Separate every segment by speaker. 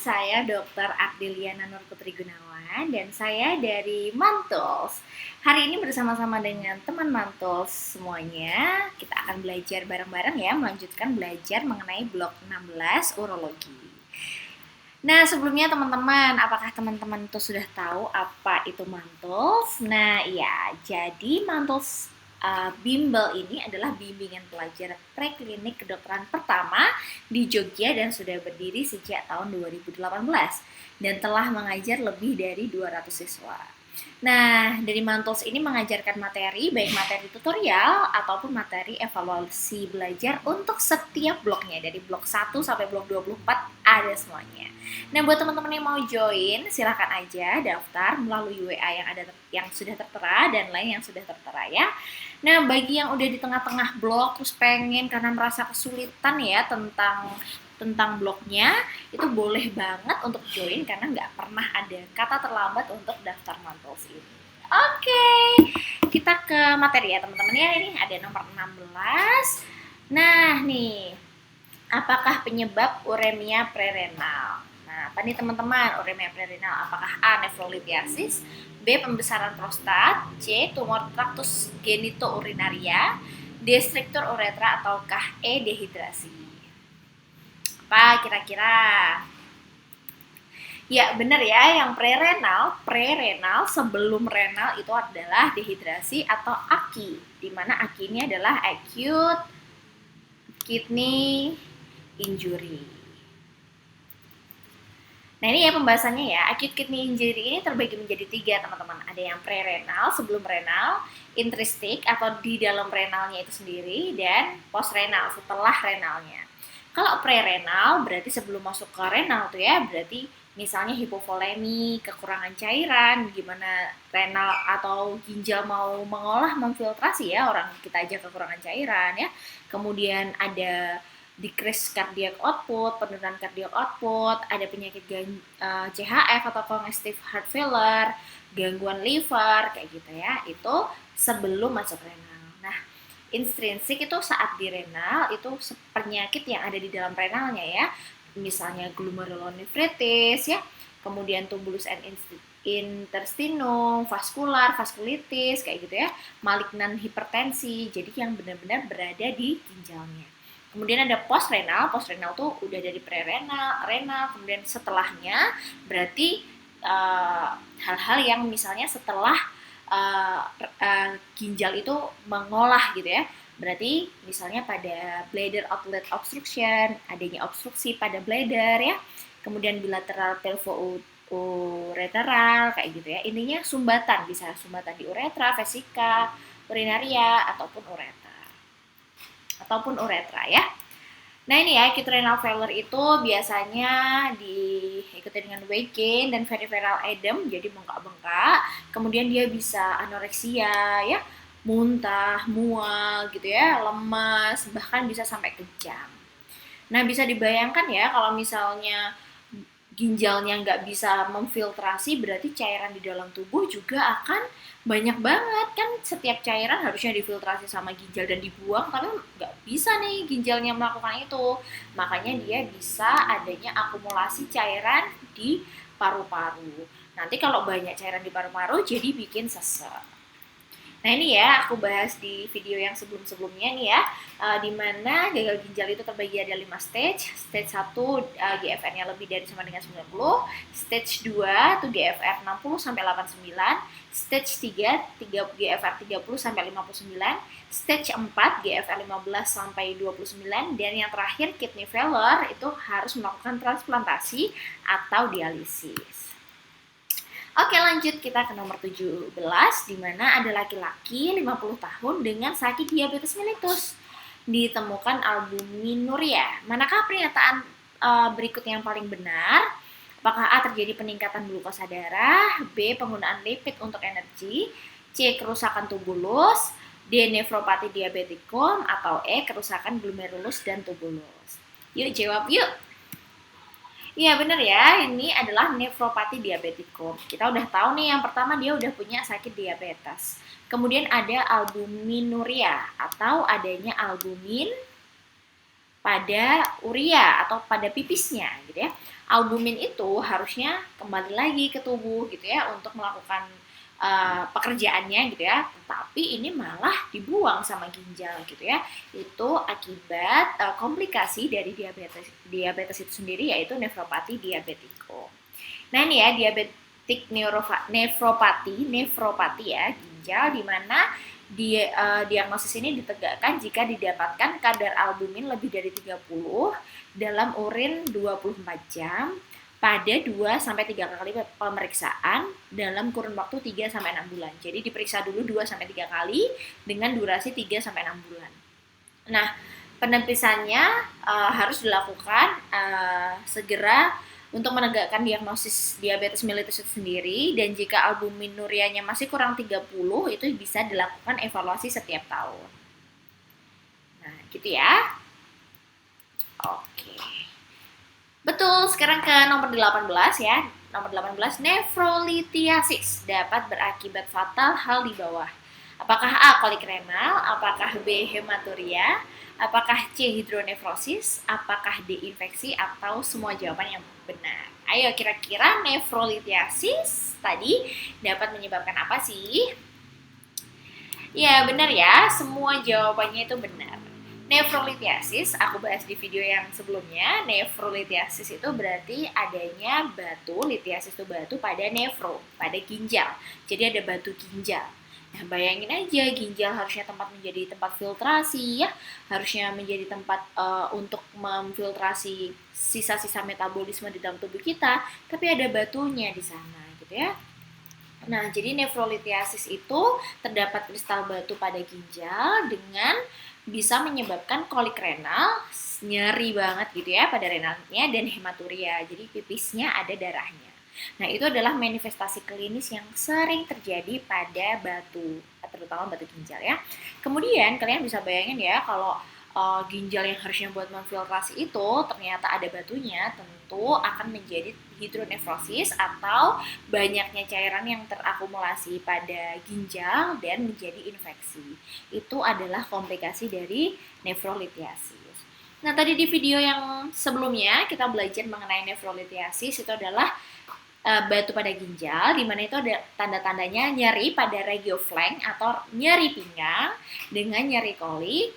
Speaker 1: Saya Dr. Ardiliana Nur Putri Gunawan dan saya dari Mantools. Hari ini bersama-sama dengan teman Mantools semuanya, kita akan belajar bareng-bareng ya, melanjutkan belajar mengenai blok 16 urologi. Nah, sebelumnya teman-teman, apakah teman-teman itu sudah tahu apa itu Mantools? Nah, iya, jadi Mantools Bimbel ini adalah bimbingan pelajar preklinik kedokteran pertama di Jogja dan sudah berdiri sejak tahun 2018 dan telah mengajar lebih dari 200 siswa. Nah, dari Mantools ini mengajarkan materi, baik materi tutorial ataupun materi evaluasi belajar untuk setiap bloknya. Dari blok 1 sampai blok 24 ada semuanya. Nah, buat teman-teman yang mau join, silakan aja daftar melalui WA yang sudah tertera dan lain yang sudah tertera ya. Nah, bagi yang udah di tengah-tengah blok terus pengen karena merasa kesulitan ya tentang blognya, itu boleh banget untuk join karena nggak pernah ada kata terlambat untuk daftar Mantools ini. Oke, kita ke materi ya teman-teman ya. Ini ada nomor 16. Nah nih, apakah penyebab uremia prerenal? Nah, apa nih teman-teman uremia prerenal? Apakah A. nefrolithiasis, B. pembesaran prostat, C. tumor traktus genitourinaria, D. struktur uretra, ataukah E. dehidrasi? Apa kira-kira? Ya benar ya, yang prerenal sebelum renal itu adalah dehidrasi atau AKI, di mana AKI ini adalah acute kidney injury. Nah ini ya pembahasannya ya, acute kidney injury ini terbagi menjadi 3 teman-teman. Ada yang prerenal, sebelum renal, intristik atau di dalam renalnya itu sendiri, dan postrenal, setelah renalnya. Kalau prerenal berarti sebelum masuk ke renal tuh ya, berarti misalnya hipovolemi, kekurangan cairan, gimana renal atau ginjal mau mengolah, memfiltrasi ya, orang kita aja kekurangan cairan ya. Kemudian ada decrease cardiac output, penurunan cardiac output, ada penyakit CHF atau congestive heart failure, gangguan liver, kayak gitu ya, itu sebelum masuk renal. Nah, intrinsik itu saat di renal, itu penyakit yang ada di dalam renalnya ya, misalnya glomerulonefritis ya, kemudian tuberculous and intestinum, vaskulitis, kayak gitu ya, malignan hipertensi, jadi yang benar-benar berada di ginjalnya. Kemudian ada postrenal tuh udah dari prerenal, renal, kemudian setelahnya berarti hal-hal yang misalnya setelah ginjal itu mengolah gitu ya. Berarti misalnya pada bladder outlet obstruction, adanya obstruksi pada bladder ya. Kemudian bilateral pelvo-ureteral kayak gitu ya. Intinya sumbatan, bisa sumbatan di uretra, vesika, urinaria ataupun uretra ya. Nah ini ya, acute renal failure itu biasanya diikuti dengan weight gain dan peripheral edem, jadi bengkak-bengkak. Kemudian dia bisa anoreksia ya, muntah, mual gitu ya, lemas, bahkan bisa sampai kejang. Nah bisa dibayangkan ya kalau misalnya ginjalnya nggak bisa memfiltrasi, berarti cairan di dalam tubuh juga akan banyak banget. Kan setiap cairan harusnya difiltrasi sama ginjal dan dibuang, tapi nggak bisa nih ginjalnya melakukan itu. Makanya dia bisa adanya akumulasi cairan di paru-paru. Nanti kalau banyak cairan di paru-paru jadi bikin sesek. Nah ini ya, aku bahas di video yang sebelum-sebelumnya nih ya, di mana gagal ginjal itu terbagi ada 5 stage. Stage 1 GFR-nya lebih dari sama dengan 90, stage 2 itu GFR 60 sampai 89, stage 3 GFR 30 sampai 59, stage 4 GFR 15 sampai 29, dan yang terakhir kidney failure itu harus melakukan transplantasi atau dialisis. Oke lanjut, kita ke nomor 17, di mana ada laki-laki 50 tahun dengan sakit diabetes mellitus. Ditemukan albuminuria. Manakah pernyataan berikut yang paling benar? Apakah A. terjadi peningkatan glukosa darah, B. penggunaan lipid untuk energi, C. kerusakan tubulus, D. nefropati diabetikum, atau E. kerusakan glomerulus dan tubulus? Yuk jawab yuk. Iya bener ya, ini adalah nefropati diabetikum. Kita udah tahu nih, yang pertama dia udah punya sakit diabetes. Kemudian ada albuminuria atau adanya albumin pada urea atau pada pipisnya gitu ya. Albumin itu harusnya kembali lagi ke tubuh gitu ya untuk melakukan pekerjaannya gitu ya, tapi ini malah dibuang sama ginjal gitu ya. Itu akibat komplikasi dari diabetes itu sendiri, yaitu nefropati diabetiko. Nah ini ya, diabetik nefropati ya ginjal, di mana diagnosis ini ditegakkan jika didapatkan kadar albumin lebih dari 30 dalam urin 24 jam pada 2 sampai 3 kali pemeriksaan dalam kurun waktu 3 sampai 6 bulan. Jadi diperiksa dulu 2 sampai 3 kali dengan durasi 3 sampai 6 bulan. Nah, penepisannya harus dilakukan segera untuk menegakkan diagnosis diabetes mellitus itu sendiri, dan jika albuminurianya masih kurang 30 itu bisa dilakukan evaluasi setiap tahun. Nah, gitu ya. Oke. Betul, sekarang ke nomor 18 ya. Nomor 18, nefrolithiasis dapat berakibat fatal hal di bawah. Apakah A. kolik renal, apakah B. hematuria, apakah C. hidronefrosis, apakah D. infeksi, atau semua jawaban yang benar. Ayo, kira-kira nefrolithiasis tadi dapat menyebabkan apa sih? Ya, benar ya, semua jawabannya itu benar. Nefrolithiasis, aku bahas di video yang sebelumnya. Nefrolithiasis itu berarti adanya batu, lithiasis itu batu pada nefro, pada ginjal. Jadi ada batu ginjal. Nah, bayangin aja, ginjal harusnya menjadi tempat filtrasi ya, harusnya menjadi tempat untuk memfiltrasi sisa-sisa metabolisme di dalam tubuh kita, tapi ada batunya di sana gitu ya. Nah, jadi nefrolithiasis itu terdapat kristal batu pada ginjal dengan bisa menyebabkan kolik renal, nyeri banget gitu ya pada renalnya, dan hematuria, jadi pipisnya ada darahnya. Nah, itu adalah manifestasi klinis yang sering terjadi pada batu, terutama batu ginjal ya. Kemudian kalian bisa bayangin ya, kalau ginjal yang harusnya buat memfiltrasi itu ternyata ada batunya, tentu akan menjadi hidronefrosis atau banyaknya cairan yang terakumulasi pada ginjal dan menjadi infeksi. Itu adalah komplikasi dari nefrolithiasis. Nah, tadi di video yang sebelumnya kita belajar mengenai nefrolithiasis, itu adalah batu pada ginjal, di mana itu ada tanda-tandanya nyeri pada regioflank atau nyeri pinggang dengan nyeri kolik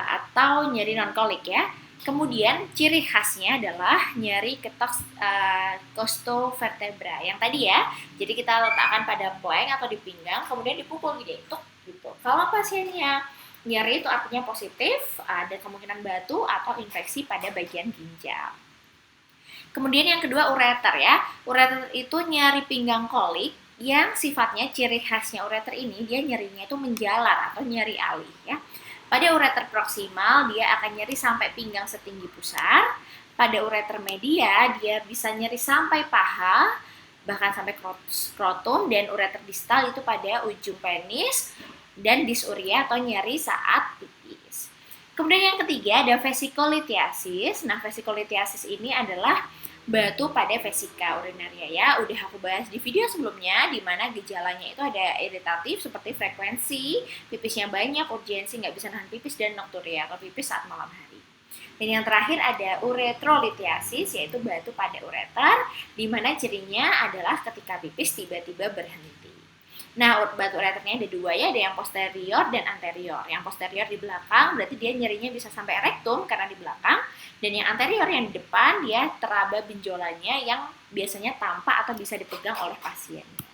Speaker 1: atau nyeri non-kolik ya. Kemudian ciri khasnya adalah nyeri ketok costovertebra yang tadi ya. Jadi kita letakkan pada plank atau di pinggang, kemudian dipukul gitu. Kalau pasiennya nyeri itu artinya positif, ada kemungkinan batu atau infeksi pada bagian ginjal. Kemudian yang kedua ureter ya. Ureter itu nyeri pinggang kolik yang sifatnya ciri khasnya ureter ini dia nyerinya itu menjalar atau nyeri alih ya. Pada ureter proksimal dia akan nyeri sampai pinggang setinggi pusar. Pada ureter media dia bisa nyeri sampai paha, bahkan sampai skrotum, dan ureter distal itu pada ujung penis dan dysuria atau nyeri saat pipis. Kemudian yang ketiga ada vesikolitiasis. Nah, vesikolitiasis ini adalah batu pada vesika urinaria ya. Udah aku bahas di video sebelumnya, di mana gejalanya itu ada iritatif seperti frekuensi pipisnya banyak, urgensi nggak bisa nahan pipis, dan nokturia atau pipis saat malam hari. Dan yang terakhir ada uretrolithiasis, yaitu batu pada ureter, di mana cirinya adalah ketika pipis tiba-tiba berhenti. Nah, batu ureternya ada dua ya, ada yang posterior dan anterior. Yang posterior di belakang berarti dia nyerinya bisa sampai rektum karena di belakang, dan yang anterior yang di depan dia teraba benjolannya yang biasanya tampak atau bisa dipegang oleh pasiennya.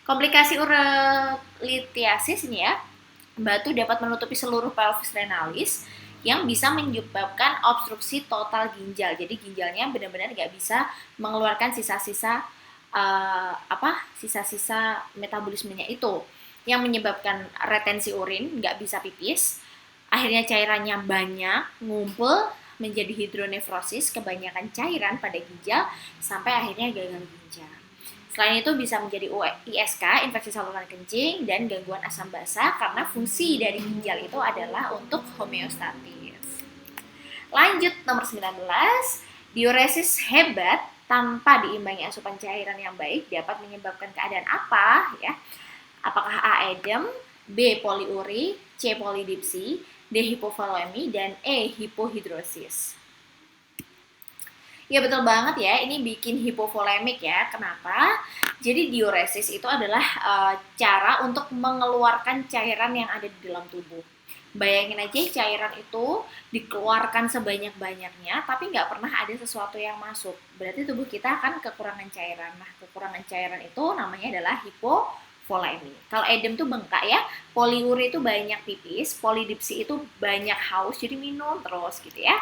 Speaker 1: Komplikasi urolithiasis ini ya, batu dapat menutupi seluruh pelvis renalis yang bisa menyebabkan obstruksi total ginjal. Jadi ginjalnya benar-benar nggak bisa mengeluarkan sisa-sisa sisa-sisa metabolismenya itu, yang menyebabkan retensi urin, nggak bisa pipis, akhirnya cairannya banyak, ngumpul, menjadi hidronefrosis, kebanyakan cairan pada ginjal, sampai akhirnya gagal ginjal. Selain itu bisa menjadi ISK, infeksi saluran kencing, dan gangguan asam basa, karena fungsi dari ginjal itu adalah untuk homeostatis. Lanjut, nomor 19, diuresis hebat tanpa diimbangi asupan cairan yang baik dapat menyebabkan keadaan apa ya? Apakah A. edem, B. poliuri, C. polidipsi, D. hipovolemi, dan E. hipohidrosis. Ya betul banget ya, ini bikin hipovolemik ya. Kenapa? Jadi diuresis itu adalah cara untuk mengeluarkan cairan yang ada di dalam tubuh. Bayangin aja cairan itu dikeluarkan sebanyak-banyaknya, tapi nggak pernah ada sesuatu yang masuk. Berarti tubuh kita akan kekurangan cairan. Nah, kekurangan cairan itu namanya adalah hipovolemi. Kalau edem tuh bengkak ya, poliuri itu banyak pipis, polidipsi itu banyak haus, jadi minum terus gitu ya.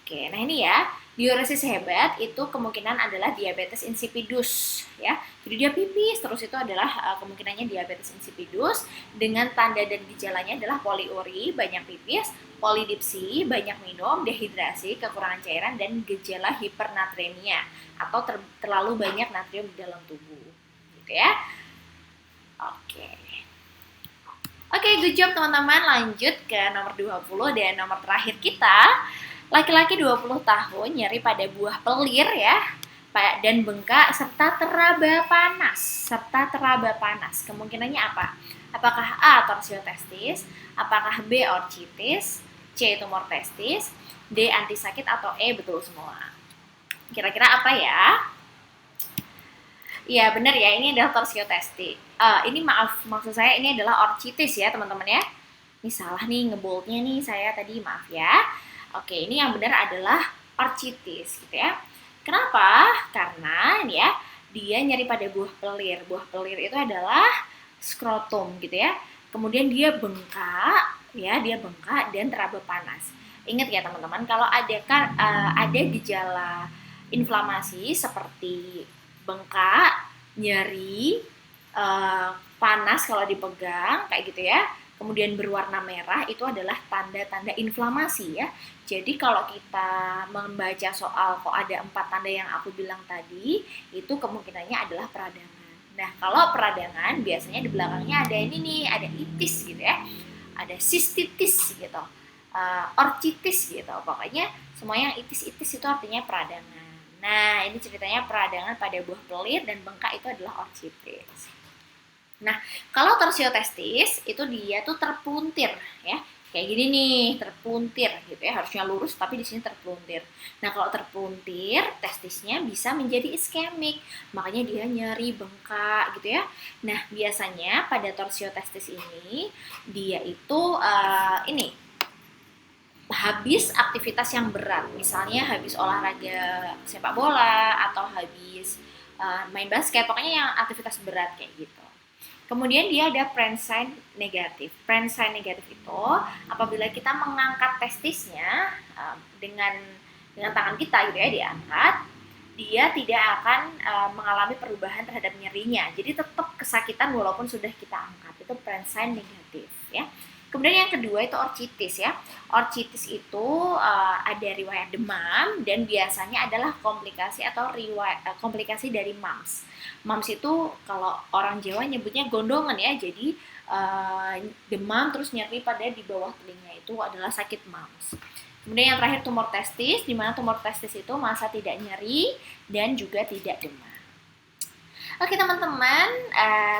Speaker 1: Oke, nah ini ya, diuresis hebat itu kemungkinan adalah diabetes insipidus ya. Jadi dia pipis terus itu adalah kemungkinannya diabetes insipidus dengan tanda dan gejalanya adalah poliuri, banyak pipis, polidipsi, banyak minum, dehidrasi, kekurangan cairan dan gejala hipernatremia atau terlalu banyak natrium di dalam tubuh. Gitu ya. Oke. Oke, good job teman-teman. Lanjut ke nomor 20 dan nomor terakhir kita. Laki-laki 20 tahun nyeri pada buah pelir ya, dan bengkak serta teraba panas. Kemungkinannya apa? Apakah A. torsiotestis, apakah B. orchitis, C. tumor testis, D. antisakit, atau E. betul semua? Kira-kira apa ya? Iya benar ya, ini adalah torsiotestis. Ini maksud saya ini adalah orchitis ya teman-teman ya. Ini salah nih ngeboldnya nih saya tadi, maaf ya. Oke, ini yang benar adalah orchitis gitu ya. Kenapa? Karena ini ya, dia nyeri pada buah pelir. Buah pelir itu adalah skrotum gitu ya. Kemudian dia bengkak dan teraba panas. Ingat ya teman-teman, kalau ada gejala inflamasi seperti bengkak, nyeri, panas kalau dipegang kayak gitu ya. Kemudian berwarna merah itu adalah tanda-tanda inflamasi ya. Jadi kalau kita membaca soal kok ada 4 tanda yang aku bilang tadi, itu kemungkinannya adalah peradangan. Nah, kalau peradangan biasanya di belakangnya ada ini nih, ada itis gitu ya. Ada sistitis gitu. Orchitis gitu. Pokoknya semua yang itis-itis itu artinya peradangan. Nah, ini ceritanya peradangan pada buah pelir dan bengkak itu adalah orchitis. Nah, kalau torsiotestis itu dia tuh terpuntir ya. Kayak gini nih, terpuntir gitu ya. Harusnya lurus tapi di sini terpuntir. Nah, kalau terpuntir, testisnya bisa menjadi iskemik. Makanya dia nyeri, bengkak gitu ya. Nah, biasanya pada torsiotestis ini dia itu habis aktivitas yang berat. Misalnya habis olahraga sepak bola atau habis main basket, pokoknya yang aktivitas berat kayak gitu. Kemudian dia ada Prensign negatif. Prensign negatif itu apabila kita mengangkat testisnya dengan tangan kita gitu ya, diangkat, dia tidak akan mengalami perubahan terhadap nyerinya. Jadi tetap kesakitan walaupun sudah kita angkat. Itu Prensign negatif ya. Kemudian yang kedua itu orchitis ya. Orchitis itu ada riwayat demam dan biasanya adalah komplikasi atau komplikasi dari mumps. Mumps itu kalau orang Jawa nyebutnya gondongan ya. Jadi demam terus nyeri pada di bawah telinga itu adalah sakit mumps. Kemudian yang terakhir tumor testis, di mana tumor testis itu masa tidak nyeri dan juga tidak demam. Oke teman-teman,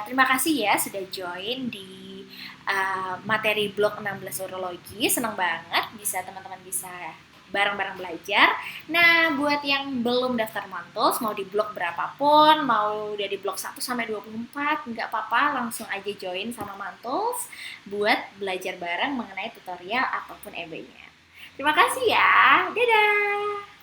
Speaker 1: terima kasih ya sudah join di materi blog 16 urologi. Senang banget teman-teman bisa bareng-bareng belajar. Nah, buat yang belum daftar Mantles, mau di blog berapapun, mau dari blog 1 sampai 24, nggak apa-apa, langsung aja join sama Mantles buat belajar bareng mengenai tutorial ataupun EB-nya. Terima kasih ya. Dadah!